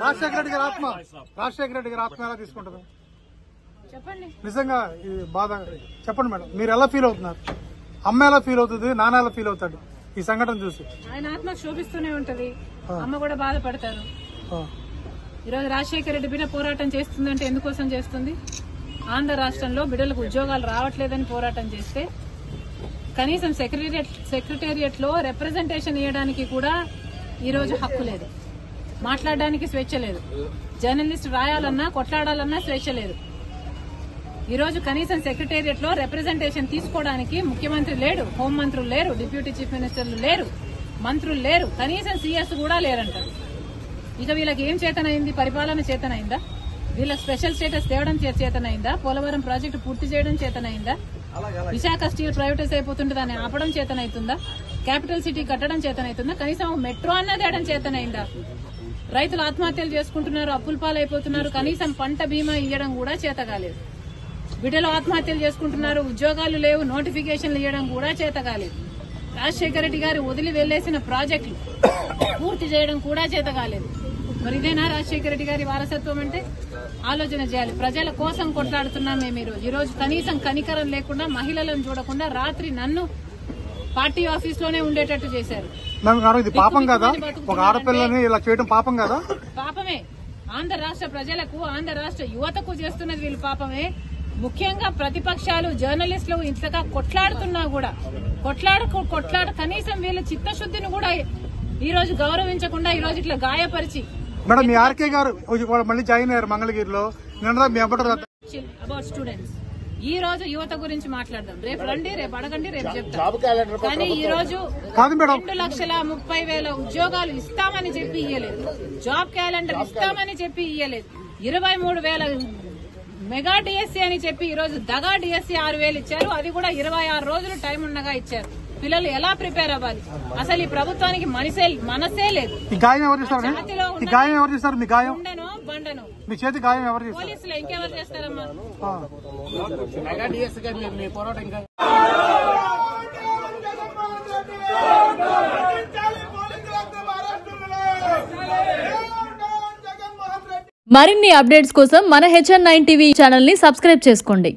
రాజశేఖర రెడ్డి గారి ఆత్మ ఎలా తీసుకుంటారు చెప్పండి. నిజంగా ఈ బాధ చెప్పండి మేడం, మీరు ఎలా ఫీల్ అవుతున్నారు? అమ్మ ఎలా ఫీల్ అవుతుంది, నాన్న ఎలా ఫీల్ అవుతాడు ఈ సంఘటన చూసి? ఆయన ఆత్మ శోభిస్తూనే ఉంటది, అమ్మ కూడా బాధపడతారు. ఈరోజు రాజశేఖర రెడ్డి బిడ్డ పోరాటం చేస్తుందంటే ఎందుకోసం చేస్తుంది? ఆంధ్ర రాష్ట్రంలో బిడ్డలకు ఉద్యోగాలు రావట్లేదని పోరాటం చేస్తే కనీసం సెక్రటేరియట్ లో రిప్రజెంటేషన్ ఇవ్వడానికి కూడా ఈరోజు హక్కు లేదు, మాట్లాడడానికి స్వేచ్ఛ లేదు, జర్నలిస్ట్ రాయాలన్నా కొట్లాడాలన్నా స్వేచ్ఛ లేదు. ఈరోజు కనీసం సెక్రటేరియట్ లో రిప్రజెంటేషన్ తీసుకోవడానికి ముఖ్యమంత్రి లేడు, హోంమంత్రులు లేరు, డిప్యూటీ చీఫ్ మినిస్టర్లు లేరు, మంత్రులు లేరు, కనీసం సీఎస్ కూడా లేరంటారు. ఇక వీళ్ళకి ఏం చేతనైంది? పరిపాలన చేతనైందా? వీళ్ళకి స్పెషల్ స్టేటస్ తేవడం చేతనైందా? పోలవరం ప్రాజెక్టు పూర్తి చేయడం చేతనైందా? విశాఖ స్టీల్ ప్రైవేటైజ్ అయిపోతుంటే దాన్ని ఆపడం చేతనైతుందా? క్యాపిటల్ సిటీ కట్టడం చేతనైతుందా? కనీసం మెట్రో అన్న తేయడం చేతనైందా? రైతులు ఆత్మహత్యలు చేసుకుంటున్నారు, అప్పుల పాలైపోతున్నారు, కనీసం పంట బీమా ఇవ్వడం కూడా చేత కాలేదు. బిడ్డలు ఆత్మహత్యలు చేసుకుంటున్నారు, ఉద్యోగాలు లేవు, నోటిఫికేషన్లు ఇవ్వడం కూడా చేత కాలేదు. రాజశేఖర రెడ్డి గారు వదిలి వెళ్లేసిన ప్రాజెక్టులు పూర్తి చేయడం కూడా చేత కాలేదు. మరి ఇదేనా రాజశేఖర రెడ్డి గారి వారసత్వం అంటే? ఆలోచన చేయాలి. ప్రజల కోసం కొట్లాడుతున్నాం మేము ఈరోజు. కనీసం కనికరం లేకుండా, మహిళలను చూడకుండా రాత్రి నన్ను పార్టీ ఆఫీస్ లోనే ఉండేటట్టు చేశారు. పాపం కదా, ఒక ఆడపిల్లని ఇలా చేయడం పాపం కదా? పాపమే. ఆంధ్ర రాష్ట్ర ప్రజలకు, ఆంధ్ర రాష్ట్ర యువతకు చేస్తున్నది వీళ్ళు పాపమే. ముఖ్యంగా ప్రతిపక్షాలు, జర్నలిస్టులు ఇంతగా కొట్లాడుతున్నా కూడా కొట్లాడ కనీసం వీళ్ళ చిత్తశుద్ధిని కూడా ఈ రోజు గౌరవించకుండా ఈ రోజు ఇట్లా గాయపరిచి. మేడం, మీ ఆర్కే గారు మళ్ళీ జాయిన్ అయ్యారు మంగళగిరిలో. అబౌట్ స్టూడెంట్స్ ఈ రోజు యువత గురించి మాట్లాడదాం. రేపు రండి, రేపు అడగండి, రేపు చెప్తాం. కానీ ఈ రోజు 2,30,000 ఉద్యోగాలు ఇస్తామని చెప్పి ఇయ్యలేదు, జాబ్ క్యాలెండర్ ఇస్తామని చెప్పి ఇయ్యలేదు, 23,000 మెగా డిఎస్సీ అని చెప్పి ఈ రోజు దగా డిఎస్సీ 6,000 ఇచ్చారు. అది కూడా 26 రోజులు టైం ఉండగా ఇచ్చారు. పిల్లలు ఎలా ప్రిపేర్ అవ్వాలి? అసలు ఈ ప్రభుత్వానికి మనసే లేదు. ఉండను బండను మీ చేతి గాయం ఎవరు చేస్తారు? పోలీసులు ఇంకెవరు చేస్తారమ్మా? మరిన్ని అప్డేట్స్ కోసం మన HN9 టీవీ ఛానల్ ని సబ్స్క్రైబ్ చేసుకోండి.